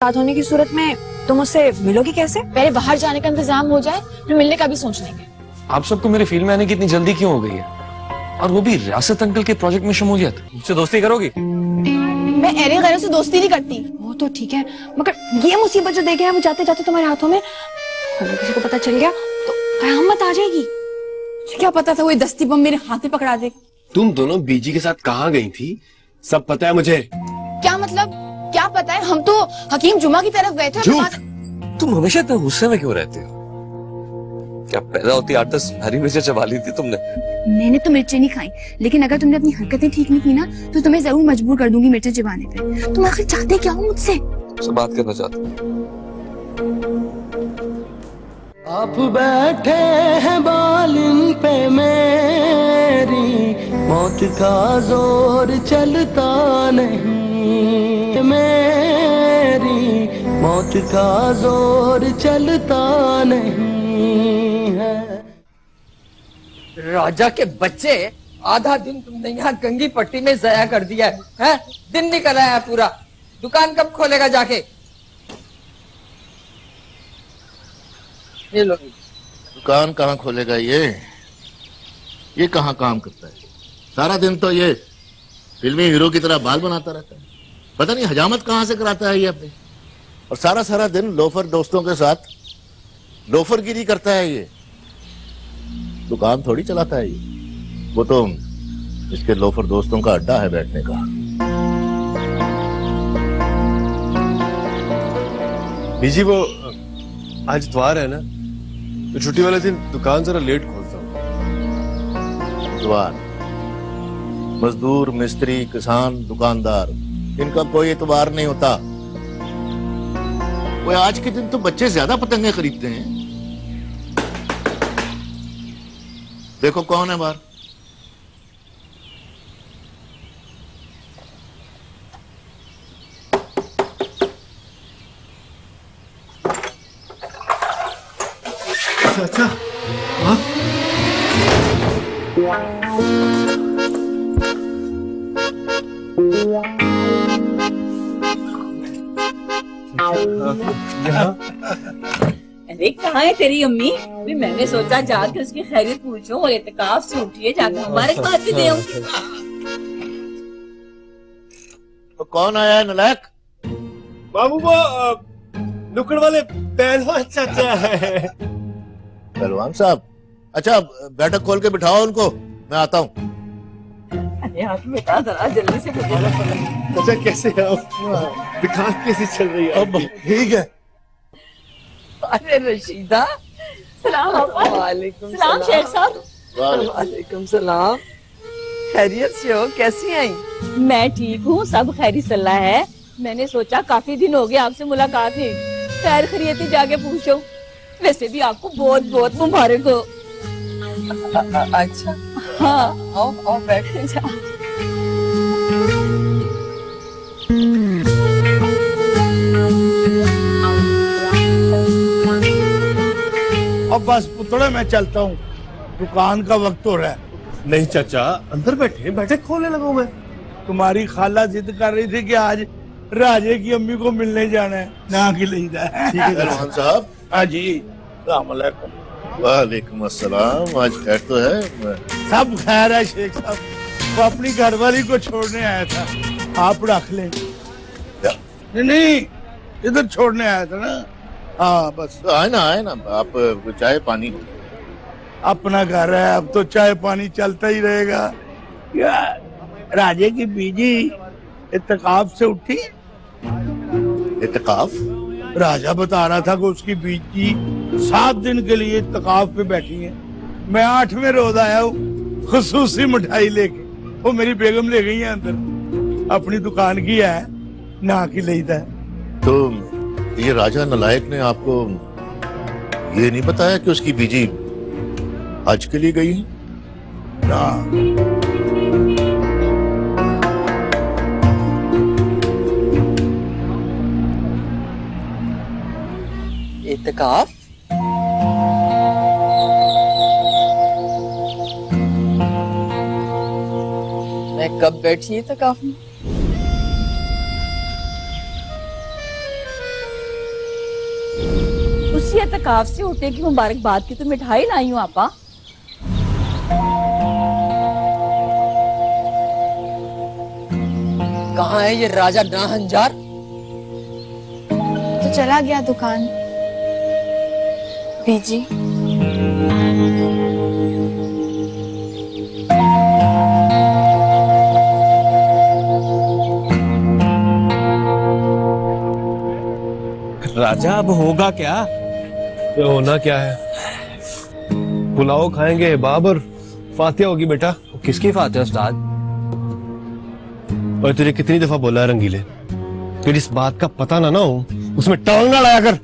रात होने की सूरत में तुम उससे मिलोगी कैसे? पहले बाहर जाने का इंतजाम हो जाए फिर मिलने का भी सोच लेंगे। आप सबको मेरे फील्ड में आने की इतनी जल्दी क्यों हो गई है? और वो भी रियासत अंकल के प्रोजेक्ट में शमूलियत। मुझसे दोस्ती करोगी? मैं एरे गैरों से दोस्ती नहीं करती। वो तो ठीक है, मगर ये मुसीबत जो दे गया है वो जाते जाते तुम्हारे हाथों में, अगर किसी को पता चल गया तो कयामत आ जाएगी। क्या पता था वो दस्ती बम मेरे हाथ में पकड़ा दे। तुम दोनों बीजी के साथ कहाँ गई थी? सब पता है मुझे। क्या मतलब? क्या पता है? हम तो हकीम जुमा की तरफ गए थे। तुम हमेशा इतना गुस्से में क्यों रहते हो? क्या पैदा होती 8-10 हरी मिर्चें चबा ली थी तुमने? मैंने तो मिर्चें नहीं खाई, लेकिन अगर तुमने अपनी हरकतें ठीक नहीं की ना तो तुम्हें जरूर मजबूर कर दूंगी मिर्चें चबाने पे। तुम आखिर चाहते क्या हो मुझसे? तुमसे बात करना चाहता हूँ। आप बैठे हैं बालिन पे मेरी, मौत का जोर चलता नहीं, मेरी मौत का जोर चलता नहीं है। राजा के बच्चे, आधा दिन तुमने यहाँ गंगी पट्टी में जया कर दिया है? दिन निकल आया है पूरा। दुकान कब खोलेगा जाके? ये लो। दुकान कहाँ खोलेगा ये कहाँ काम करता है? सारा दिन तो ये फिल्मी हीरो की तरह बाल बनाता रहता है। पता नहीं हजामत कहाँ से कराता है ये अपने। और सारा दिन लोफर दोस्तों के साथ लोफरगिरी करता है ये। दुकान थोड़ी चलाता है ये। वो तो इसके लोफर दोस्तों का अड्डा है बैठने का। बीजी वो आज इतवार है ना, तो छुट्टी वाले दिन दुकान जरा लेट खोलता हूँ। इतवार, मजदूर, मिस्त्री, किसान, दुकानदार, इनका कोई इतवार नहीं होता। वो आज के दिन तो बच्चे ज्यादा पतंगे खरीदते हैं। देखो कौन है बाहर। अच्छा, हाँ? अरे कहाँ है तेरी अम्मी? भी मैंने सोचा जाके उसकी खैरियत पूछूं और इत्तेकाफ से उठिए जाकर हमारे पास भी दे आऊं। तो कौन आया है नलायक? बाबू वो नुक्कड़ वाले पहलवान चाचा है। पहलवान साहब, अच्छा बैठक खोल के बिठाओ उनको, मैं आता हूँ। अरे आप बेटा जरा जल्दी से गुजारा करो। चाचा कैसे हो? दुकान कैसी चल रही है? अब ठीक है। अरे रशीदा, सलाम वालेकुम सलाम शेख साहब। वालेकुम सलाम। खैरियत से हो? कैसी आई? मैं ठीक हूँ, सब खैरी सलाह है। मैंने सोचा काफी दिन हो गए आपसे मुलाकात नहीं, खैर खैरियत ही जाके पूछो। वैसे भी आपको बहुत बहुत मुबारक हो। अच्छा, हाँ आओ आओ बैठो। अब बस पुतड़े मैं चलता हूँ, दुकान का वक्त हो रहा है। नहीं चाचा, अंदर बैठे, बैठक खोलने लगा हूं मैं। तुम्हारी खाला जिद कर रही थी कि आज राजे की अम्मी को मिलने जाना है, ना की लीदा है। ठीक है पहलवान साहब। हाँ जी, अस्सलाम वालेकुम। वालेकुम अस्सलाम। आज खैर तो है? सब खैर है शेख साहब, वो अपनी घरवाली को छोड़ने आया था, आप रख लें। नहीं, इधर छोड़ने आया था ना। हाँ बस तो आए ना आप, चाय पानी। अपना घर है, अब तो चाय पानी चलता ही रहेगा। यार, राजे की बीजी इत्तेकाफ से उठी। इत्तेकाफ? राजा बता रहा था कि उसकी बीजी 7 दिन के लिए इत्तेकाफ पे बैठी है। मैं 8वें रोज आया हूँ खुसूसी मिठाई लेके, वो मेरी बेगम ले गई है अंदर। अपनी दुकान की है, ना की लेता है। तो ये राजा नलायक ने आपको ये नहीं बताया कि उसकी बीजी हज के लिए गई है? ना, इत्तेकाफ? मैं कब बैठी इत्तेकाफ में? उसी एतकाफ से उठने की मुबारकबाद की तो मिठाई लाई हूँ आपा। कहाँ है ये राजा नाहंजार? तो चला गया दुकान। बीजी राजा अब होगा क्या? ये होना क्या है? पुलाव खाएंगे बाब और फातिया होगी बेटा। किसकी फातिहा उस्ताद? और तुझे कितनी दफा बोला है रंगीले, तेरी इस बात का पता ना हो उसमें टांग ना लाया कर।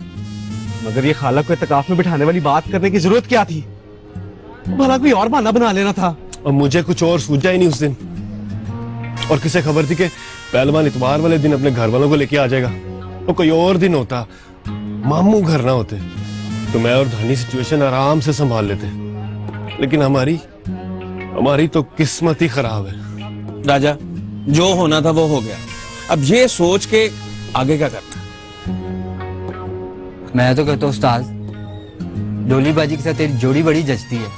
मगर ये खाला को इत्तेकाफ में बिठाने वाली बात करने की जरूरत क्या थी? भला कोई और बहाना बना लेना था। और मुझे कुछ और सूझा ही नहीं उस दिन। और किसे खबर थी कि पहलवान इतवार वाले दिन अपने घर वालों को लेके आ जाएगा। तो कोई और दिन होता, मामू घर ना होते, तो मैं और धानी सिचुएशन आराम से संभाल लेते। लेकिन हमारी तो किस्मत ही खराब है। राजा, जो होना था वो हो गया। अब ये सोच के आगे क्या करना? मैं तो कहता हूँ उस्ताद, डोली बाजी के साथ तेरी जोड़ी बड़ी जचती है।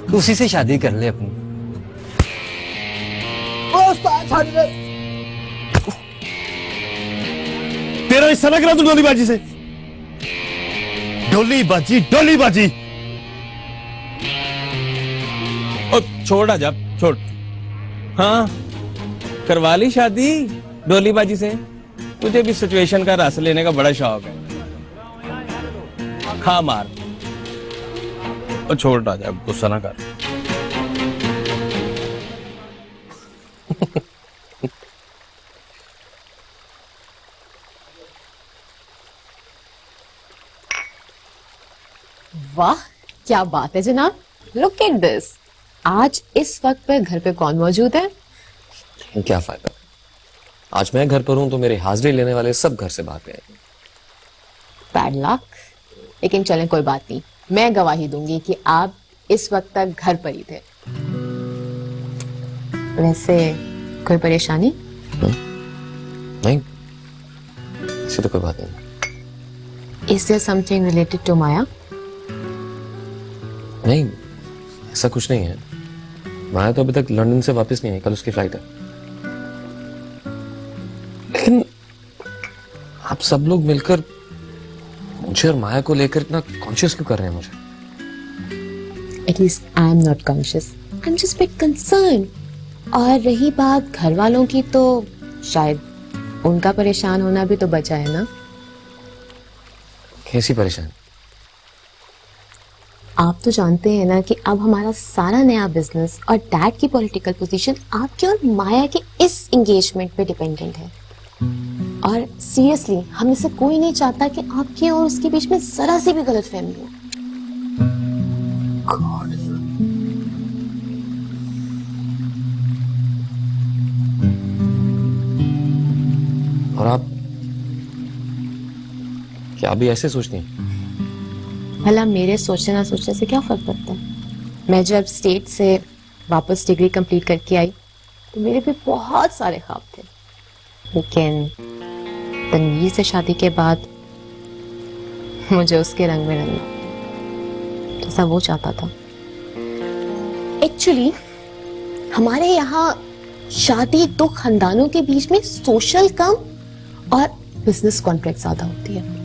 तू उसी से शादी कर ले अपनी। तेरा हिस्सा ना करा तू डोली बाजी से। डोली बाजी। ओ छोड़ राजा, छोड़। हाँ, करवा ली शादी डोलीबाजी से। तुझे भी सिचुएशन का रस लेने का बड़ा शौक है। खा मार। ओ छोड़ राजा, गुस्सा ना कर। वाह क्या बात है जनाब, लुक एट दिस। आज इस वक्त पर घर पे कौन मौजूद है? क्या फायदा, आज मैं घर पर हूं तो मेरे हाजिरी लेने वाले सब घर से भाग गए। Bad luck. लेकिन चलें कोई बात नहीं, मैं गवाही दूंगी कि आप इस वक्त तक घर पर ही थे। वैसे कोई परेशानी? नहीं, ऐसी तो कोई बात नहीं। Is there something related to Maya? नहीं, ऐसा कुछ नहीं है। माया तो अभी तक लंदन से वापस नहीं आई, कल उसकी फ्लाइट है। लेकिन आप सब लोग मिलकर मुझे और माया को लेकर इतना कॉन्शियस क्यों कर रहे हैं मुझे? At least I am not conscious. I'm just a bit concerned. और रही बात घर वालों की, तो शायद उनका परेशान होना भी तो बचा है ना? कैसी परेशान? आप तो जानते हैं ना कि अब हमारा सारा नया बिजनेस और डैड की पॉलिटिकल पोजीशन आपके और माया के इस एंगेजमेंट पे डिपेंडेंट है। और सीरियसली हम में से कोई नहीं चाहता कि आपके और उसके बीच में जरा सी भी गलतफहमी हो। और आप क्या अभी ऐसे सोचती हैं? भला मेरे सोचने ना सोचने से क्या फर्क पड़ता है? मैं जब स्टेट से वापस डिग्री कंप्लीट करके आई तो मेरे भी बहुत सारे ख्वाब थे, लेकिन तनवीर से शादी के बाद मुझे उसके रंग में रंगा जैसा वो चाहता था। एक्चुअली हमारे यहाँ शादी दो खानदानों के बीच में सोशल कम और बिजनेस कॉन्ट्रैक्ट ज्यादा होती है।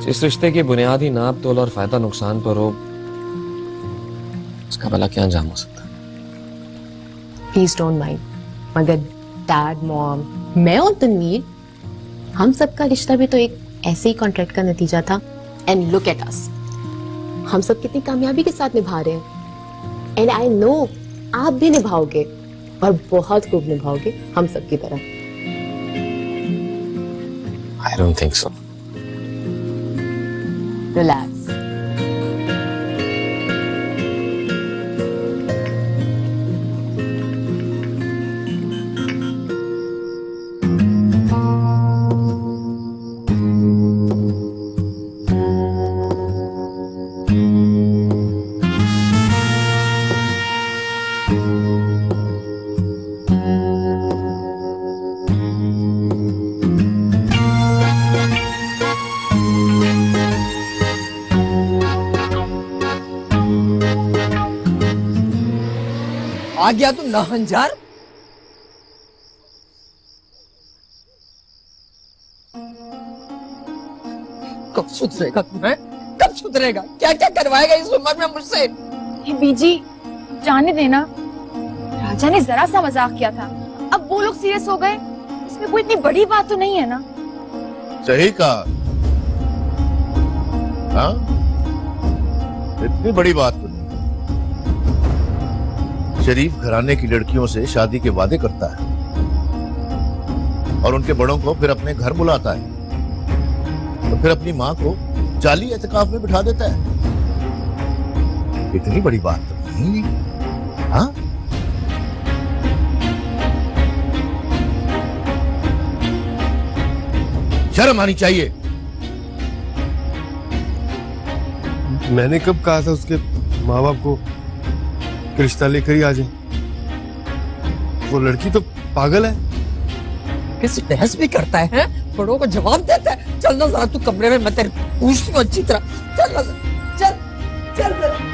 जिस रिश्ते की बुनियादी नाप तोल और फायदा नुकसान पर हो, उसका भला क्या अंजाम हो सकता है? प्लीज डोंट माइंड, मगर डैड, मॉम, मैं और तनवीर, हम सबका रिश्ता भी तो एक ऐसे ही कॉन्ट्रैक्ट का नतीजा था। एंड लुक एट अस, हम सब कितनी कामयाबी के साथ निभा रहे हैं। एंड आई नो आप भी निभाओगे और बहुत खूब निभाओगे, हम सब की तरह। I don't think so. Relax. आ गया तू नहंजार। कब सुधरेगा तू? है कब सुधरेगा? क्या क्या करवाएगा इस उम्र में मुझसे? ये बीजी जाने देना, राजा ने जरा सा मजाक किया था, अब वो लोग सीरियस हो गए, इसमें कोई इतनी बड़ी बात तो नहीं है ना। सही कहा। हाँ, इतनी बड़ी बात तो नहीं। शरीफ घराने की लड़कियों से शादी के वादे करता है और उनके बड़ों को फिर अपने घर बुलाता है, तो फिर अपनी माँ को जाली एतकाफ में बिठा देता है। इतनी बड़ी बात तो नहीं। हाँ, शर्म आनी चाहिए। मैंने कब कहा था उसके माँ बाप को कि रिश्ता लेकर ही आ जाए? वो लड़की तो पागल है। किसी बहस भी करता है, बड़ों को जवाब देता है। चल ना जरा तू कमरे में, मैं तेरे पूछती हूँ अच्छी तरह। चल ना, चल चल चल।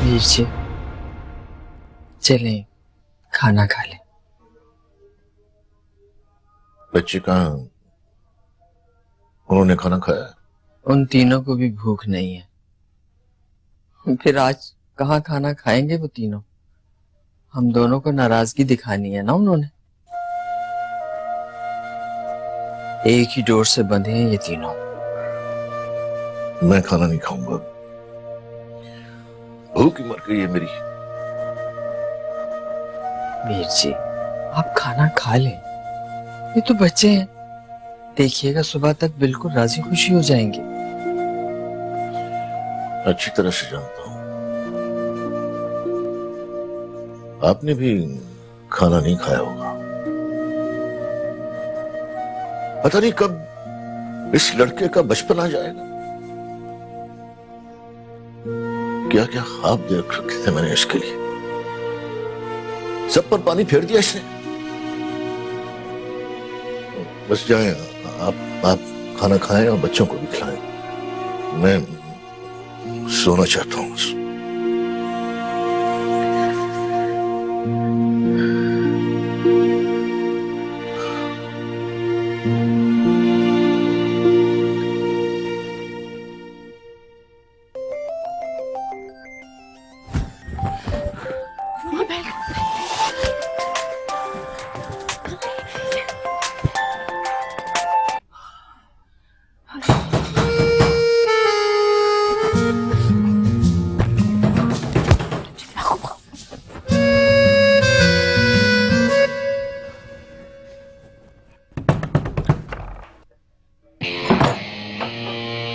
वीर, चलें खाना खा लें। बच्चे कहाँ? उन्होंने खाना खाया? उन तीनों को भी भूख नहीं है। फिर आज कहाँ खाना खाएंगे वो तीनों? हम दोनों को नाराजगी दिखानी है ना उन्होंने। एक ही डोर से बंधे हैं ये तीनों। मैं खाना नहीं खाऊंगा, भूख ही मर गई है मेरी। वीर जी, आप खाना खा लें, ये तो बच्चे हैं, देखिएगा सुबह तक बिल्कुल राजी खुशी हो जाएंगे। अच्छी तरह से जानता हूं, आपने भी खाना नहीं खाया होगा। पता नहीं कब इस लड़के का बचपन आ जाएगा। क्या क्या ख्वाब देख रखे थे मैंने इसके लिए, सब पर पानी फेर दिया इसने। बस जाएं आप खाना खाएं और बच्चों को भी खिलाएं। मैं सोना चाहता हूं।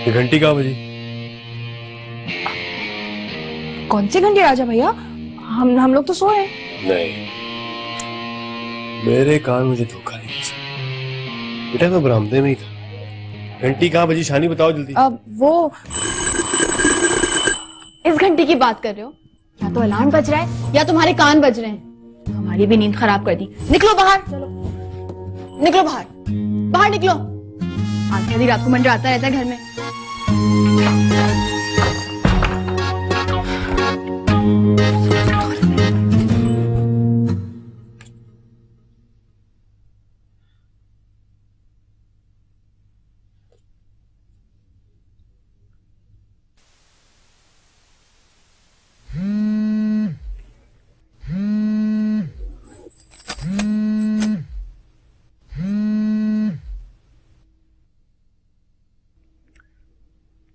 ये घंटी कहाँ बजी? कौन सी घंटी राजा भैया? हम लोग तो सो रहे हैं। नहीं, मेरे कान मुझे धोखा नहीं दे सकते। बेटा मैं बरामदे में ही था। घंटी कहाँ बजी शानी, बताओ जल्दी। अब वो इस घंटी की बात कर रहे हो? या तो अलार्म बज रहा है या तुम्हारे कान बज रहे हैं। हमारी भी नींद खराब कर दी। निकलो बाहर, चलो निकलो बाहर, बाहर निकलो। आधी आधी रात को मंडराता रहता है घर में।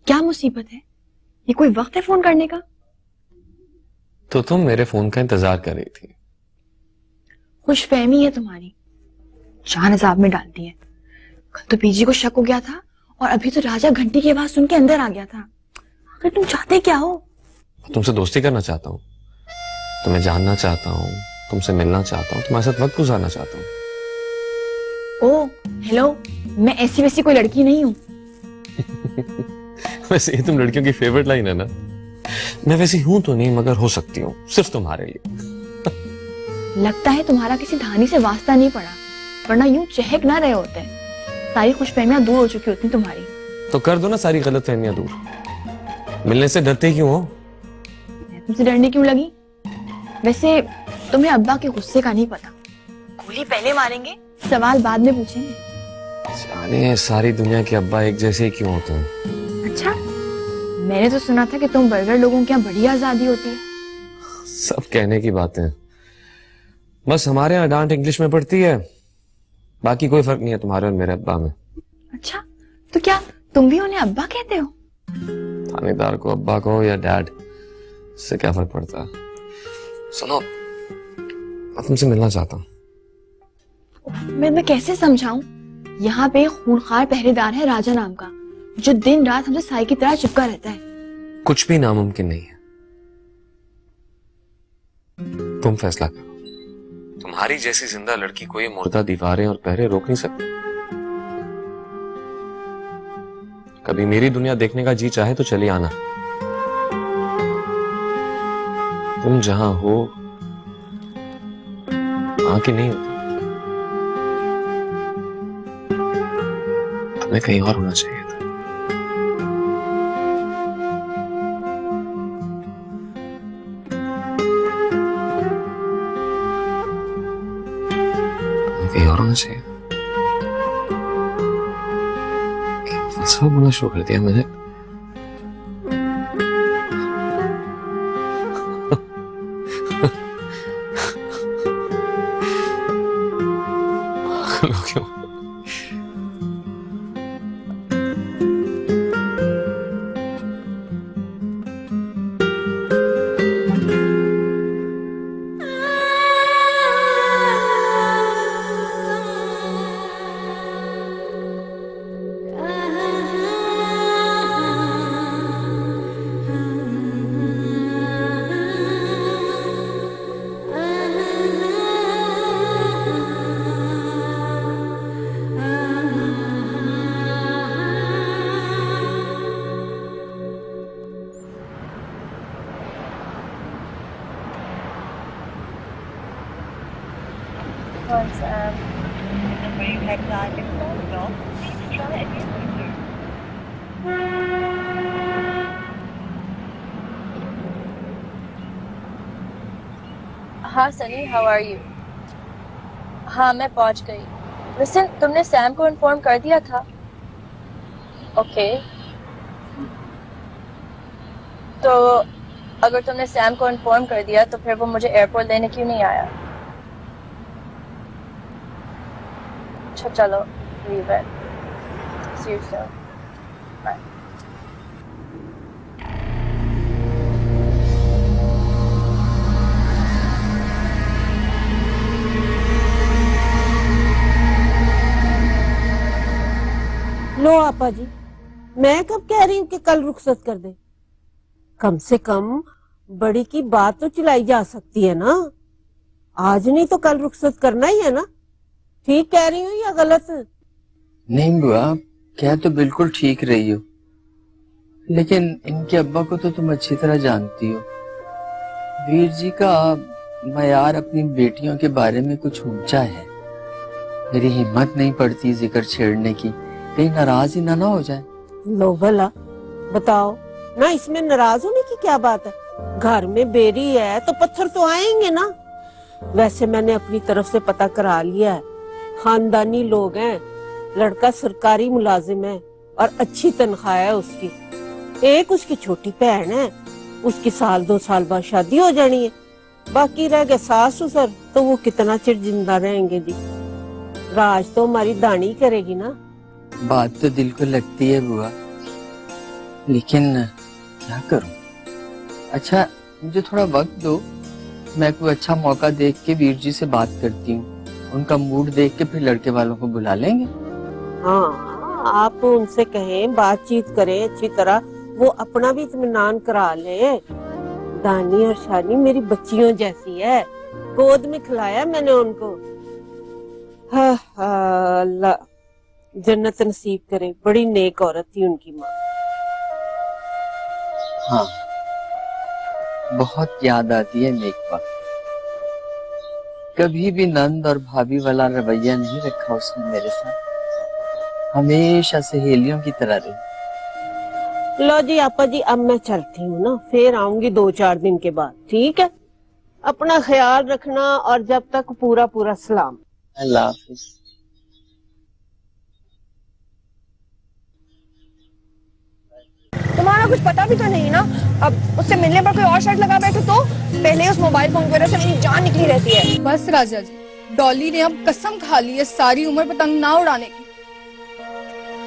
क्या मुसीबत है? ये कोई वक्त है फोन करने का? तो तुम मेरे फोन का इंतजार कर रही थी। खुशफहमी है तुम्हारी, जान अजाब में डालती है। कल तो पीजी को शक हो गया था और अभी तो राजा घंटी की आवाज सुन के अंदर आ गया था। आखिर तुम चाहते क्या हो? तुमसे दोस्ती करना चाहता हूँ। तुम्हें जानना चाहता हूँ, तुमसे मिलना चाहता हूँ, तुम्हारे साथ वक्त गुजारना चाहता हूँ। ओ हेलो, मैं ऐसी वैसी कोई लड़की नहीं हूँ। वैसे ये तुम लड़कियों की फेवरेट लाइन है ना। मैं वैसी हूं तो नहीं, मगर हो सकती हूँ सिर्फ तुम्हारे लिए। लगता है तुम्हारा किसी धानी से वास्ता नहीं पड़ा, वरना यूं चहक ना रहे होते। सारी खुशफहमियां दूर हो चुकी होती तुम्हारी। तो कर दो ना सारी गलतफहमियां दूर। मिलने से डरते क्यों हो? तुमसे डरने क्यों लगी? वैसे तुम्हें अब्बा के गुस्से का नहीं पता। गोली पहले मारेंगे, सवाल बाद में पूछेंगे। जाने सारी दुनिया के अब्बा एक जैसे ही क्यों होते हैं? अच्छा, मैंने तो सुना था कि तुम बर्गर लोगों के यहाँ बड़ी आजादी होती है। सब कहने की बातें। बस हमारे यहाँ डांट इंग्लिश में पड़ती है, बाकी कोई फर्क नहीं है तुम्हारे और मेरे अब्बा में। अच्छा, तो क्या तुम भी उन्हें अब्बा कहते हो? थानेदार को अब्बा कहो या डैड, इससे क्या फर्क पड़ता है? सुनो, मैं तुमसे मिलना चाहता हूँ। मैं कैसे समझाऊं? यहाँ पे खूनखार पहरेदार है राजा नाम का, जो दिन रात हमसे साई की तरह चिपका रहता है। कुछ भी नामुमकिन नहीं है। तुम फैसला करो। तुम्हारी जैसी जिंदा लड़की को ये मुर्दा दीवारें और पहरे रोक नहीं सकते। कभी मेरी दुनिया देखने का जी चाहे तो चली आना। तुम जहां हो वहां की नहीं होती, तुम्हें कहीं और होना चाहिए था। कहीं और होना चाहिए। सब बोलना शुरू कर दिया मैंने। क्यों? हाँ सनी, हाउ आर यू? हाँ मैं पहुंच गई। लिसन, तुमने सैम को इन्फॉर्म कर दिया था? ओके। तो अगर तुमने सैम को इन्फॉर्म कर दिया तो फिर वो मुझे एयरपोर्ट लेने क्यों नहीं आया? अच्छा चलो, leave it. See you soon. Bye. लो आपा जी, मैं कब कह रही हूँ कि कल रुखसत कर दे। कम से कम बड़ी की बात तो चलाई जा सकती है ना। आज नहीं तो कल रुखसत करना ही है ना। ठीक कह रही हूँ या गलत? नहीं बुआ, कह तो बिल्कुल ठीक रही हो, लेकिन इनके अब्बा को तो तुम अच्छी तरह जानती हो। वीर जी का मयार अपनी बेटियों के बारे में कुछ ऊंचा है। मेरी हिम्मत नहीं पड़ती जिक्र छेड़ने की, कहीं नाराज ही ना हो जाए। लो भला बताओ ना, इसमें नाराज होने की क्या बात है। घर में बेरी है तो पत्थर तो आएंगे ना। वैसे मैंने अपनी तरफ से पता करा लिया है, खानदानी लोग हैं। लड़का सरकारी मुलाजिम है और अच्छी तनख्वाह है उसकी। एक उसकी छोटी बहन है, उसकी 1-2 साल बाद शादी हो जानी है। बाकी रह गए सास ससुर, तो वो कितना चिर जिंदा रहेंगे जी। राज तो हमारी दानी करेगी ना। बात तो दिल को लगती है बुआ, लेकिन क्या करूं। अच्छा मुझे थोड़ा वक्त दो, मैं कोई अच्छा मौका देख के वीर जी से बात करती हूँ। उनका मूड देख के फिर लड़के वालों को बुला लेंगे। हाँ, आप उनसे कहें, बातचीत करें अच्छी तरह, वो अपना भी इत्मीनान करा ले। दानी और शानी मेरी बच्चियों जैसी है, गोद में खिलाया मैंने उनको। हाँ हाँ, अल्लाह जन्नत नसीब करे। बड़ी नेक औरत थी उनकी माँ। हाँ, बहुत याद आती है नेक वक्त। कभी भी नंद और भाभी वाला रवैया नहीं रखा उसने मेरे साथ, हमेशा सहेलियों की तरह रही। लो जी आपा जी, अब मैं चलती हूँ ना, फिर आऊंगी 2-4 दिन के बाद, ठीक है? अपना ख्याल रखना और जब तक पूरा पूरा सलाम। अल्लाह हाफिज। तुम्हारा कुछ पता भी तो नहीं ना, अब उससे मिलने पर कोई और शर्त लगा बैठो तो पहले उस मोबाइल फोन की वजह से मेरी जान निकली रहती है। बस राजा जी, डॉली ने अब कसम खा ली है सारी उम्र पतंग ना उड़ाने की।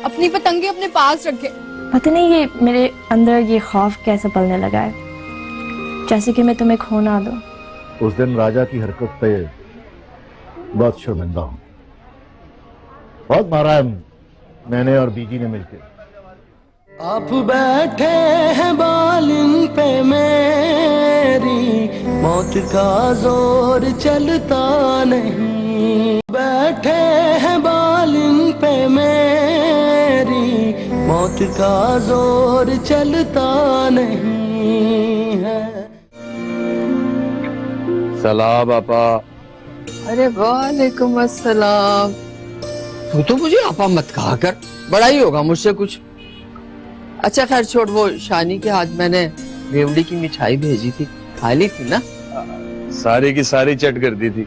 अपनी पतंगे अपने पास रखे। पता नहीं ये मेरे अंदर ये खौफ कैसे पलने लगा है, जैसे कि मैं तुम्हें खो ना दूं। उस दिन राजा की हरकत पे बहुत शर्मिंदा हूं। बहुत मारा है मैंने और बीजी ने मिलकर। आप बैठे हैं बालिन पे मेरी, मौत का जोर चलता नहीं। बैठे हैं बालिन पे मेरी, मौत का जोर चलता नहीं है। सलाम पापा। अरे वालेकुम अस्सलाम। तू तो मुझे आपा मत कहा कर, बड़ा ही होगा मुझसे कुछ। अच्छा खैर छोड़, वो शानी के हाथ मैंने रेवड़ी की मिठाई भेजी थी, खा ली थी ना? सारी की सारी चट कर दी थी।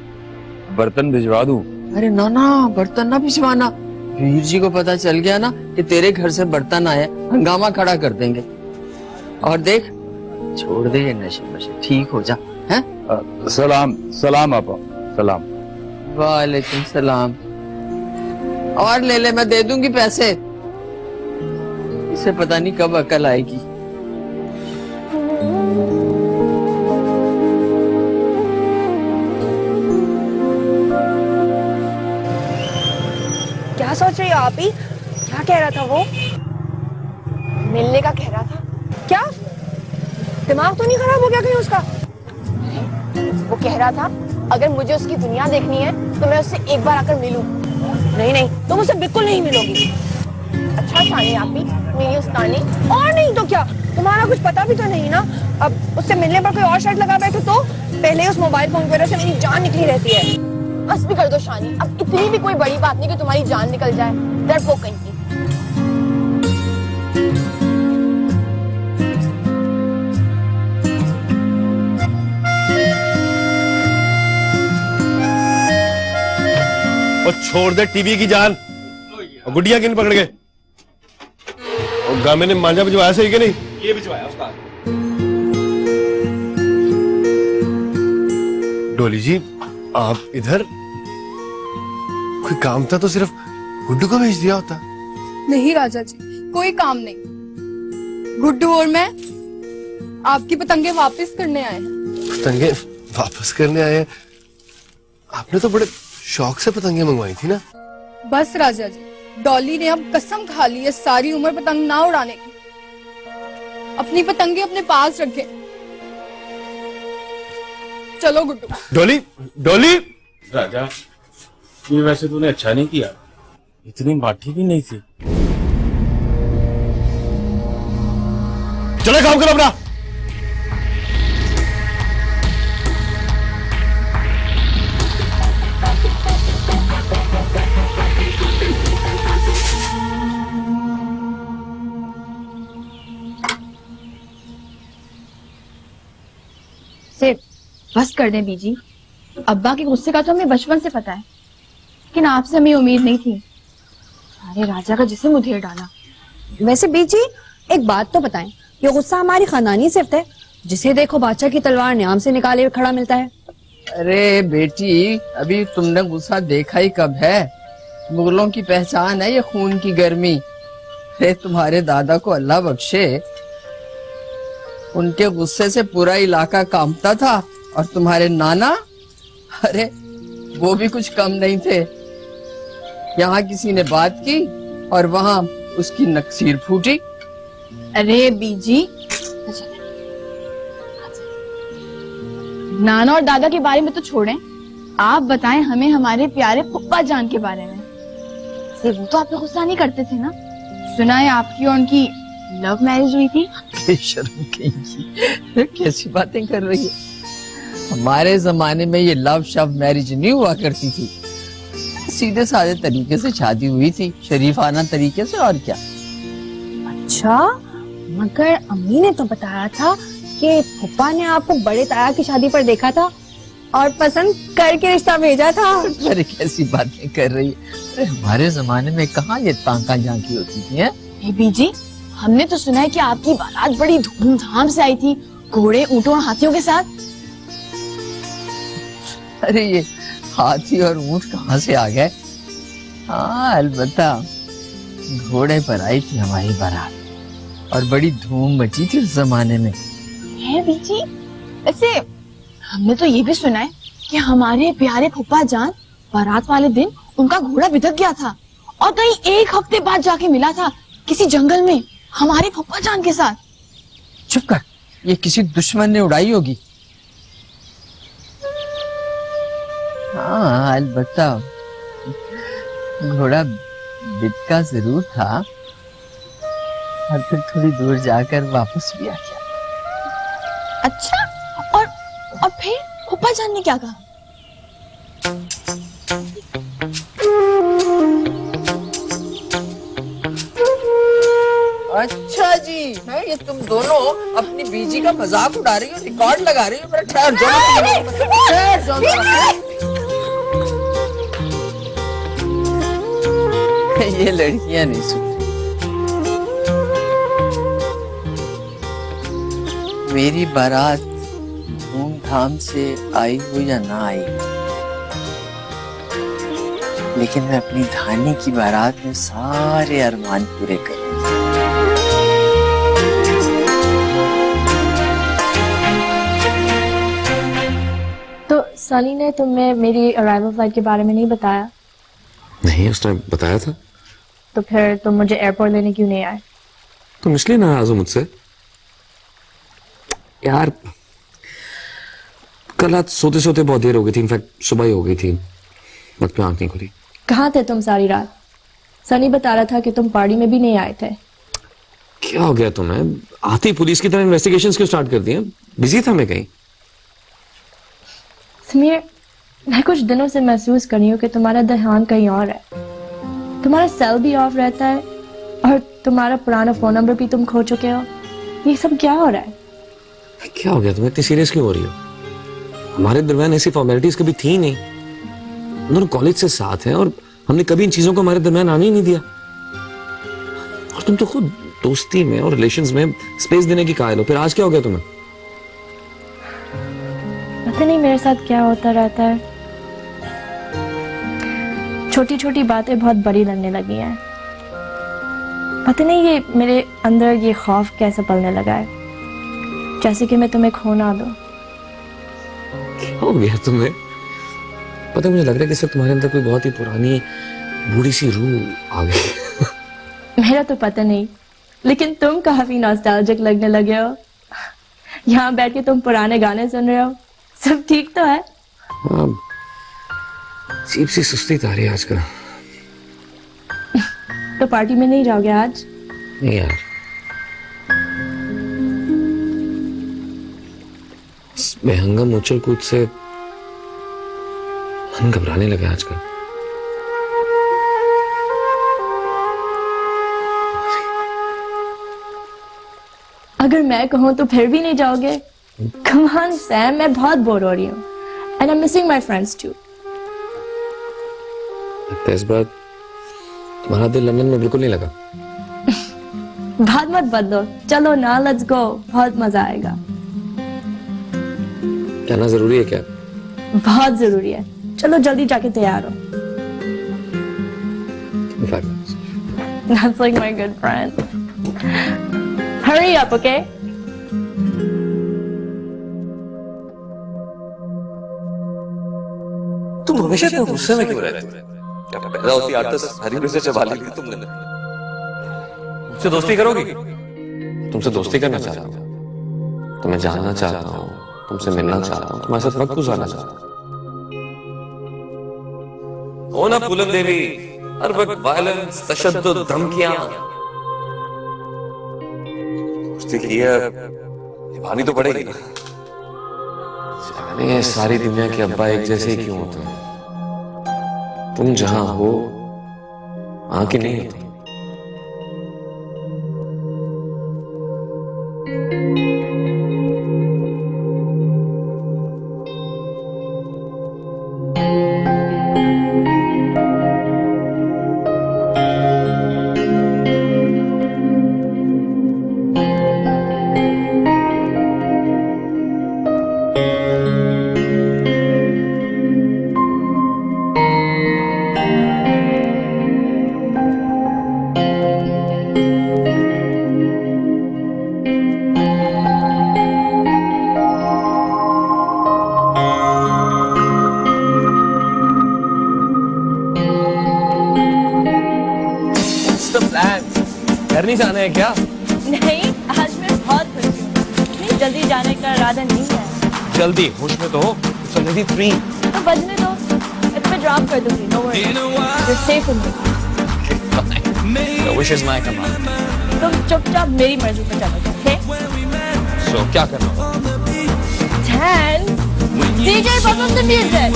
बर्तन भिजवा दूं? अरे ना ना, बर्तन ना भिजवाना। वीर जी को पता चल गया ना कि तेरे घर से बर्तन आए, हंगामा खड़ा कर देंगे। और देख, छोड़ दे ये नशे वशे, ठीक हो जा। हैं? सलाम सलाम आपा, सलाम। वालेकुम सलाम। और ले ले, मैं दे दूंगी पैसे। इसे पता नहीं कब अकल आएगी। क्या सोच रही हो आप ही? क्या कह रहा था वो? मिलने का कह रहा था? क्या दिमाग तो नहीं खराब हो गया कहीं उसका? वो कह रहा था अगर मुझे उसकी दुनिया देखनी है तो मैं उससे एक बार आकर मिलूं। नहीं नहीं, तुम उससे बिल्कुल नहीं मिलोगी। अच्छा शानी आप ही मेरी उस्तानी, और नहीं तो क्या? तुम्हारा कुछ पता भी तो नहीं ना, अब उससे मिलने पर कोई और शर्त लगा बैठो तो पहले उस मोबाइल फोन की वजह से मेरी जान निकली रहती है। बस भी कर दो शानी, अब इतनी भी कोई बड़ी बात नहीं कि तुम्हारी जान निकल जाए। डरपोक कहीं की। और छोड़ दे टीवी की जान। और गुड़िया किन पकड़ गए? और गामे ने मांझा भिजवाया सही कि नहीं? ये भिजवाया उसका। डोली जी आप इधर? कोई काम था तो सिर्फ गुड्डू को भेज दिया होता। नहीं राजा जी, कोई काम नहीं। गुड्डू और मैं आपकी पतंगे वापस करने आए हैं। पतंगे वापस करने आए हैं? आपने तो बड़े शौक से पतंगे मंगवाई थी ना? बस राजा जी, डॉली ने अब कसम खा ली है सारी उम्र पतंग ना उड़ाने की। अपनी पतंगे अपने पास रखे। चलो गुड्डू। डोली डोली। राजा, ये वैसे तूने अच्छा नहीं किया, इतनी बाठी भी नहीं थी। चले काम करो अपना। सिर्फ बस कर दें बीजी। अब्बा के गुस्से का तो हमें बचपन से पता है, लेकिन आपसे हमें उम्मीद नहीं थी। सारे राजा का जिसे मुधेर डाला। वैसे बीजी एक बात तो बताएं, ये गुस्सा हमारी खानदानी सिर्फ है, जिसे देखो बादशाह की तलवार न्याम से निकाले खड़ा मिलता है। अरे बेटी, अभी तुमने गुस्सा देखा ही कब है? मुगलों की पहचान है ये खून की गर्मी। अरे तुम्हारे दादा को अल्लाह बख्शे, उनके गुस्से से पूरा इलाका कांपता था। और तुम्हारे नाना, अरे वो भी कुछ कम नहीं थे। यहाँ किसी ने बात की और वहां उसकी नक्सीर फूटी। अरे बीजी, नाना और दादा के बारे में तो छोड़ें, आप बताएं हमें हमारे प्यारे फुप्पा जान के बारे में। सिर्फ वो तो आप पे गुस्सा नहीं करते थे ना? सुना है आपकी और उनकी लव मैरिज हुई थी। शर्म की कैसी बातें कर रही है। हमारे जमाने में ये लव शव मैरिज नहीं हुआ करती थी, सीधे साधे तरीके से शादी हुई थी, शरीफाना तरीके से, और क्या। अच्छा, मगर अम्मी ने तो बताया था कि फूफा ने आपको बड़े ताया की शादी पर देखा था और पसंद करके रिश्ता भेजा था। अरे कैसी बातें कर रही है। अरे हमारे जमाने में कहाँ ये तांका झांकी होती थी हैं? बेबी जी, हमने तो सुना है कि आपकी बारात बड़ी धूमधाम से आई थी, घोड़े, ऊंटों और हाथियों के साथ। अरे ये हाथी और ऊंट कहाँ से आ गए? हाँ अलबत्ता घोड़े पर आई थी हमारी बारात और बड़ी धूम मची थी उस जमाने में। है बीजी, वैसे हमने तो ये भी सुना है कि हमारे प्यारे फूफा जान बारात वाले दिन उनका घोड़ा बिदक गया था और कहीं एक हफ्ते बाद जाके मिला था किसी जंगल में हमारे फूफा जान के साथ। चुप कर, ये किसी दुश्मन ने उड़ाई होगी। हाँ अलबत्ता घोड़ा बिदका जरूर था और फिर थोड़ी दूर जाकर वापस भी आ गया। अच्छा, और फिर फूफा जान ने क्या कहा? अच्छा जी, है ये तुम दोनों अपनी बीजी का मजाक उड़ा रही हो, रिकॉर्ड लगा रही हो। मेरा ठहर जाओ, ये लड़कियां नहीं सुनती। मेरी बारात धूमधाम से आई हो या ना आई हो, लेकिन मैं अपनी धानी की बारात में सारे अरमान पूरे करूंगा। तो सनी ने तुम्हें मेरी अराइवल फ्लाइट के बारे में नहीं बताया? नहीं, उसने बताया था। तो फिर तुम मुझे एयरपोर्ट लेने क्यों नहीं आए? तुम इसलिए नाराज हो मुझसे? यार कल रात सोते सोते बहुत देर हो गई थी, इनफैक्ट सुबह ही हो गई थी, वक्त पे आंख नहीं खुली। कहाँ थे तुम सारी रात? सनी बता रहा था कि तुम पार्टी में भी नहीं आए थे। क्या हो गया तुम्हें? आती पुलिस की तरह इन्वेस्टिगेशंस क्यों स्टार्ट कर दिए? बिजी था मैं कहीं। समीर, मैं कुछ दिनों से महसूस कर रही हूँ कि तुम्हारा ध्यान कहीं और है। तुम्हारा सेल भी ऑफ रहता है और तुम्हारा पुराना फोन नंबर भी तुम खो चुके हो। ये सब क्या हो रहा है? क्या हो गया तुम्हें? इतनी सीरियस क्यों हो रही हो? हमारे दरमियान ऐसी फॉर्मेलिटीज कभी थी नहीं। हम दोनों कॉलेज से साथ हैं और हमने कभी इन चीजों को हमारे दरमियान आने ही नहीं दिया। और तुम तो खुद दोस्ती में और रिलेशंस में स्पेस देने की कायल हो, फिर आज क्या हो गया तुम्हें? पता नहीं मेरे साथ क्या होता रहता है। छोटी छोटी बातें बहुत बड़ी लगने लगी हैं। पता नहीं ये मेरे अंदर ये खौफ कैसे पलने लगा है, जैसे कि मैं तुम्हें खो ना दूं। क्या हो गया तुम्हें? पता मुझे लग रहा है कि सिर्फ तुम्हारे अंदर कोई बहुत ही पुरानी बूढ़ी सी रूह आ गई। मेरा तो पता नहीं, लेकिन तुम काफी नॉस्टैल्जिक लगने लगे हो। यहाँ बैठ के तुम पुराने गाने सुन रहे हो। सब ठीक तो है? हाँ, अजीब सी सुस्ती आ रही है आजकल। तो पार्टी में नहीं जाओगे आज? नहीं यार, इस बेहंगम उछल कूद से मन घबराने लगा आजकल। अगर मैं कहूँ तो फिर भी नहीं जाओगे? Come on, Sam, मैं बहुत बोर हो रही हूँ and I'm missing my friends too. लगता है इस बार तुम्हारा दिल लंदन में बिल्कुल नहीं लगा। बात मत बदलो, चलो ना, लेट्स गो, बहुत मजा आएगा। कहना जरूरी है क्या? बहुत जरूरी है, चलो जल्दी जाके तैयार हो। That's like my good friend. Hurry up, okay? तुम हमेशा इतना गुस्से में क्यों रहती हो? जब पैदा होती 8-10 हरी मिर्चें चबा ली थी तुमने। मुझसे दोस्ती करोगी? तुमसे दोस्ती करना चाहता हूँ, तुम्हें जानना चाहता हूँ, तुमसे मिलना चाहता हूँ, तुम्हारे साथ वक्त गुजारना चाहता हूँ। हो ना पूनम देवी, हर वक्त वायलेंस, तशद्दुद, धमकियां कुश्ती की है, निभानी तो पड़ेगी ना। जाने सारी दुनिया के अब्बा एक जैसे ही क्यों होते हैं? तुम जहां हो वहां की नहीं होती। घर नहीं जाना है क्या? नहीं, आज मैं बहुत खुश हूँ। नहीं, जल्दी जाने का इरादा नहीं है। जल्दी होश में तो हो, it's already 3। तो बजने दो, मैं तुम्हें ड्रॉप कर दूंगी। No worries, you're safe with me। The wish is my command। तुम चुपचाप मेरी मर्जी पर चलो, okay? So क्या करना होगा? 10 DJ perform the music।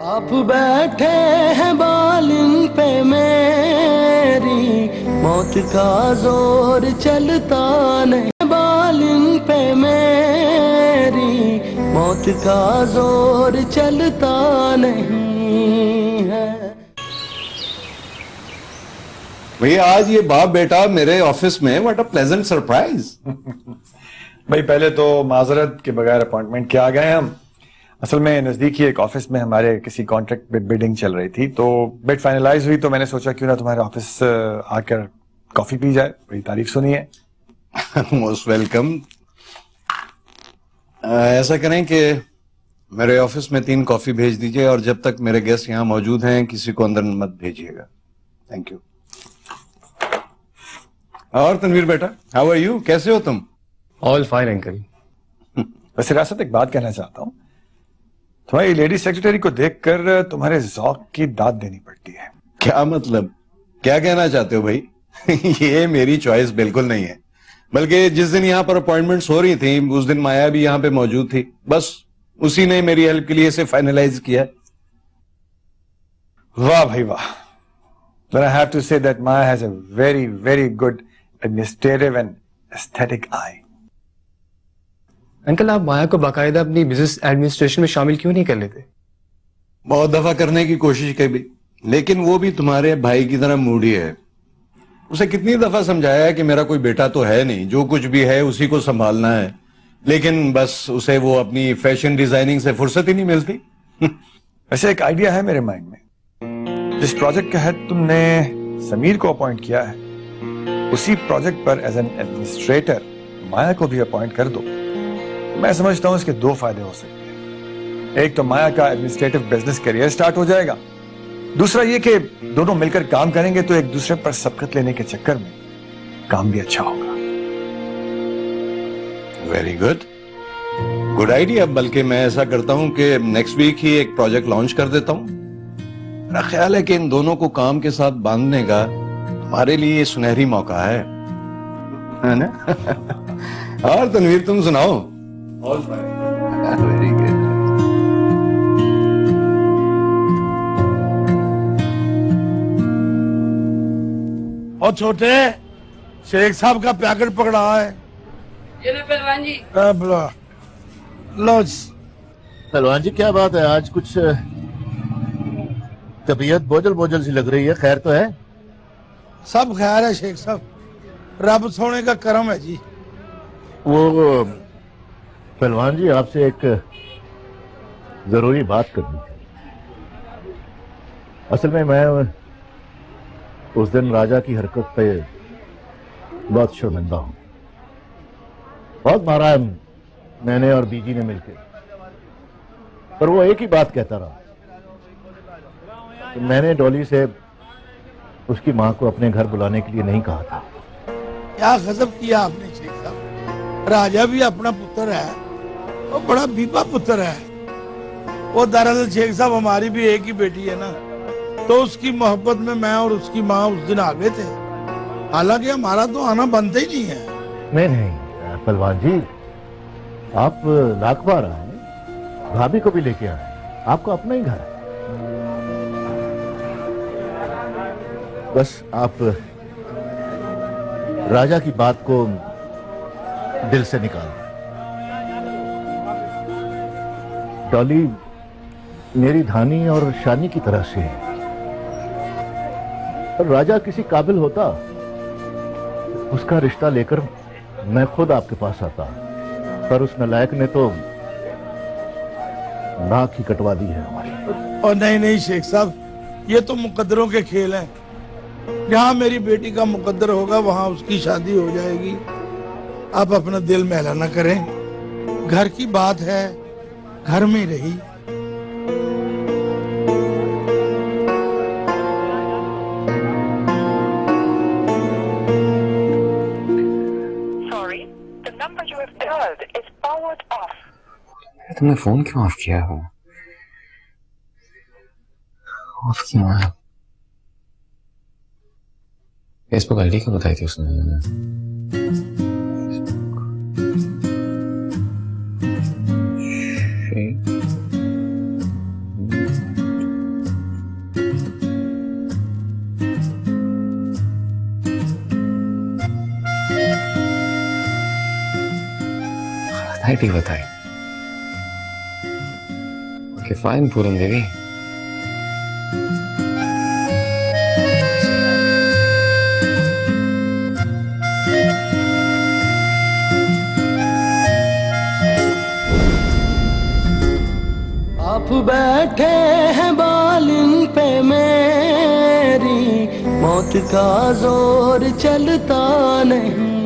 आप बैठे हैं बालिन पे मेरी, मौत का जोर चलता नहीं। बालिन पे मेरी, मौत का जोर चलता नहीं है। भैया आज ये बाप बेटा मेरे ऑफिस में, व्हाट अ प्लेजेंट सरप्राइज। भाई पहले तो माजरत के बगैर अपॉइंटमेंट के आ गए हम। असल में नजदीकी एक ऑफिस में हमारे किसी कॉन्ट्रैक्ट पे बिडिंग चल रही थी, तो बिड फाइनलाइज हुई, तो मैंने सोचा क्यों ना तुम्हारे ऑफिस आकर कॉफी पी जाए। बड़ी तारीफ सुनी है। Most welcome. ऐसा करें कि मेरे ऑफिस में 3 कॉफी भेज दीजिए, और जब तक मेरे गेस्ट यहाँ मौजूद हैं किसी को अंदर मत भेजिएगा। Thank you. और तनवीर बेटा, हाउ आर यू? कैसे हो तुम? All fine uncle. वैसे रियासत एक बात कहना चाहता हूँ, तुम्हारी लेडी सेक्रेटरी को देखकर तुम्हारे ज़ौक की दाद देनी पड़ती है। क्या मतलब? क्या कहना चाहते हो भाई? ये मेरी चॉइस बिल्कुल नहीं है, बल्कि जिस दिन यहाँ पर अपॉइंटमेंट्स हो रही थी उस दिन माया भी यहाँ पे मौजूद थी, बस उसी ने मेरी हेल्प के लिए इसे फाइनलाइज किया। वाह भाई वाह। But I have to say that Maya has a very, very good administrative and aesthetic eye. Uncle आप माया को बाकायदा अपनी बिजनेस एडमिनिस्ट्रेशन में शामिल क्यों नहीं कर लेते? बहुत दफा करने की कोशिश की, लेकिन वो भी तुम्हारे भाई की तरह मूडी है। उसे कितनी दफा समझाया है कि मेरा कोई बेटा तो है नहीं, जो कुछ भी है उसी को संभालना है, लेकिन बस उसे वो अपनी फैशन डिजाइनिंग से फुर्सत ही नहीं मिलती। वैसे एक आइडिया है मेरे माइंड में। जिस प्रोजेक्ट के हेड तुमने समीर को अपॉइंट किया है, उसी प्रोजेक्ट पर एज एन एडमिनिस्ट्रेटर माया को भी अपॉइंट कर दो। मैं समझता हूं इसके 2 फायदे हो सकते हैं। एक तो माया का एडमिनिस्ट्रेटिव बिजनेस करियर स्टार्ट हो जाएगा, दूसरा ये कि दोनों मिलकर काम करेंगे तो एक दूसरे पर सबकत लेने के चक्कर में काम भी अच्छा होगा। Very good, good idea. बल्कि मैं ऐसा करता हूं कि नेक्स्ट वीक ही एक प्रोजेक्ट लॉन्च कर देता हूं। मेरा ख्याल है कि इन दोनों को काम के साथ बांधने का हमारे लिए सुनहरी मौका है ना? और तनवीर तुम सुनाओ। Very good. और छोटे शेख साहब का पैकेट पकड़ा है। ये लो पहलवान जी। लो पहलवान जी, क्या बात है, आज कुछ तबीयत बोझल बोझल सी लग रही है, खैर तो है? सब खैर है शेख साहब, रब सोने का करम है जी। वो पहलवान जी, आपसे एक जरूरी बात करनी है। असल में मैं उस दिन राजा की हरकत पे बहुत शर्मिंदा हूं। बहुत मारा है मैंने और बीजी ने मिलकर, पर वो एक ही बात कहता रहा कि मैंने डॉली से उसकी मां को अपने घर बुलाने के लिए नहीं कहा था। क्या गजब किया आपने शेख साहब। राजा भी अपना पुत्र है, वो बड़ा बीबा पुत्र है। वो दरअसल शेख साहब हमारी भी एक ही बेटी है ना, तो उसकी मोहब्बत में मैं और उसकी माँ उस दिन आ गए थे। हालांकि हमारा तो आना बनता ही नहीं है। नहीं पहलवान जी, आप लाख बार आए, भाभी को भी लेके आए, आपको अपना ही घर है। बस आप राजा की बात को दिल से निकाल दें। डॉली मेरी धानी और शानी की तरह से है। और राजा किसी काबिल होता, उसका रिश्ता लेकर मैं खुद आपके पास आता, पर उस नालायक ने तो नाक ही कटवा दी है हमारी। और नहीं शेख साहब, ये तो मुकद्दरों के खेल हैं। जहाँ मेरी बेटी का मुकद्दर होगा वहाँ उसकी शादी हो जाएगी। आप अपना दिल मैला ना करें, घर की बात है, घर में रही। तुमने फोन क्यों ऑफ किया है? ऑफ क्यों है? फेसबुक आईडी क्यों बताई थी उसने? आईडी बताई। Okay fine Puran Devi. आप बैठे हैं बालिन पे मेरी, मौत का जोर चलता नहीं।